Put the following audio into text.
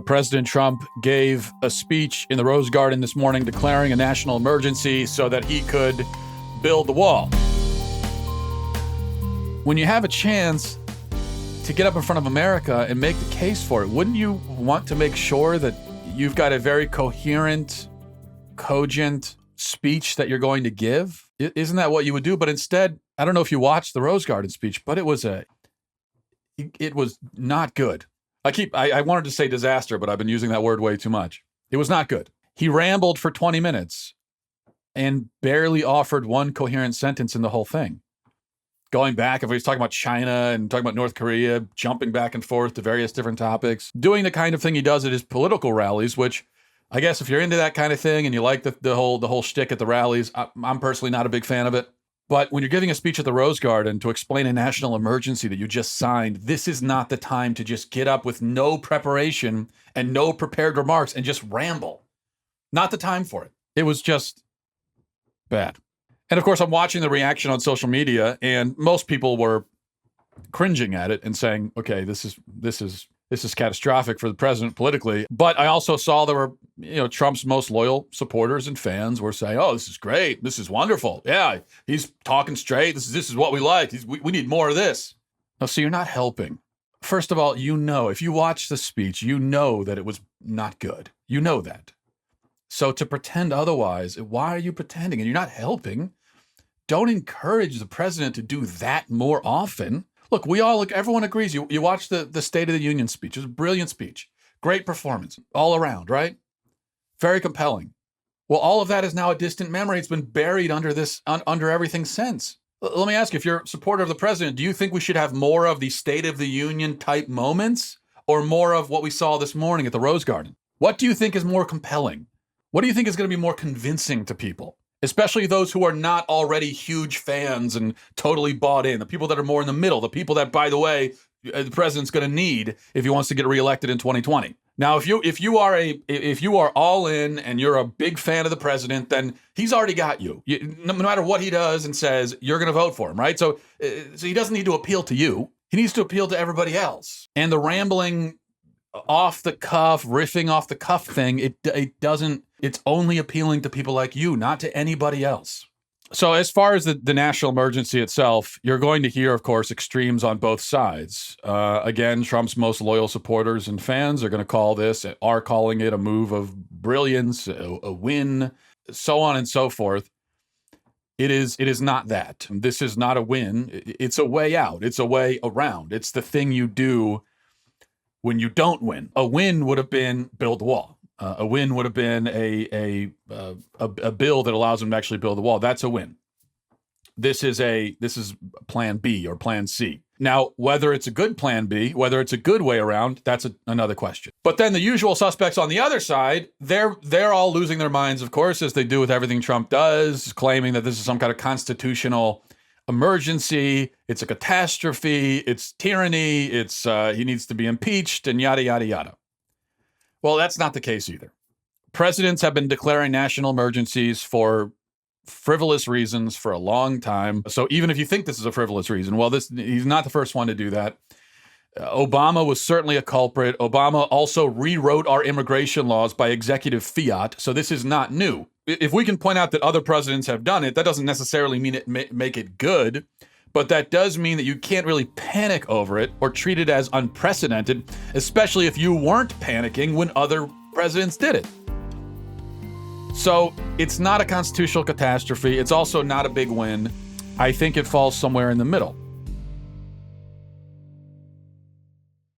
President Trump gave a speech in the Rose Garden this morning declaring a national emergency so that he could build the wall. When you have a chance to get up in front of America and make the case for it, wouldn't you want to make sure that you've got a very coherent, cogent speech that you're going to give? Isn't that what you would do? But instead, I don't know if you watched the Rose Garden speech, but it was not good. I wanted to say disaster, but I've been using that word way too much. It was not good. He rambled for 20 minutes and barely offered one coherent sentence in the whole thing. Going back, if he was talking about China and talking about North Korea, jumping back and forth to various different topics, doing the kind of thing he does at his political rallies, which I guess if you're into that kind of thing and you like the whole shtick at the rallies, I'm personally not a big fan of it. But when you're giving a speech at the Rose Garden to explain a national emergency that you just signed, this is not the time to just get up with no preparation and no prepared remarks and just ramble. Not the time for it. It was just bad. And of course, I'm watching the reaction on social media, and most people were cringing at it and saying, okay, this is catastrophic for the president politically. But I also saw there were, Trump's most loyal supporters and fans were saying, oh, this is great. This is wonderful. Yeah, he's talking straight. This is what we like. We need more of this. No, so you're not helping. First of all, if you watch the speech, you know that it was not good. You know that. So to pretend otherwise, why are you pretending? And you're not helping. Don't encourage the president to do that more often. Look, everyone agrees. You watched the State of the Union speech. It was a brilliant speech. Great performance all around, right? Very compelling. Well, all of that is now a distant memory. It's been buried under everything since. Let me ask you, if you're a supporter of the president, do you think we should have more of the State of the Union type moments or more of what we saw this morning at the Rose Garden? What do you think is more compelling? What do you think is going to be more convincing to people, especially those who are not already huge fans and totally bought in, the people that are more in the middle, the people that, by the way, the president's going to need if he wants to get reelected in 2020. Now, if you are all in and you're a big fan of the president, then he's already got you. No matter what he does and says, you're going to vote for him, right? So he doesn't need to appeal to you. He needs to appeal to everybody else. And the rambling off the cuff, riffing off the cuff thing, it doesn't. It's only appealing to people like you, not to anybody else. So as far as the national emergency itself, you're going to hear, of course, extremes on both sides. Again, Trump's most loyal supporters and fans are calling it a move of brilliance, a win, so on and so forth. It is not that. This is not a win. It's a way out. It's a way around. It's the thing you do when you don't win. A win would have been build the wall. A win would have been a bill that allows them to actually build the wall. That's a win. This is plan B or plan C. Now, whether it's a good plan B, whether it's a good way around, that's another question. But then the usual suspects on the other side, they're all losing their minds, of course, as they do with everything Trump does, claiming that this is some kind of constitutional emergency. It's a catastrophe. It's tyranny. It's he needs to be impeached and yada, yada, yada. Well, that's not the case either. Presidents have been declaring national emergencies for frivolous reasons for a long time. So even if you think this is a frivolous reason, well, he's not the first one to do that. Obama was certainly a culprit. Obama also rewrote our immigration laws by executive fiat. So this is not new. If we can point out that other presidents have done it, that doesn't necessarily mean make it good. But that does mean that you can't really panic over it or treat it as unprecedented, especially if you weren't panicking when other presidents did it. So it's not a constitutional catastrophe. It's also not a big win. I think it falls somewhere in the middle.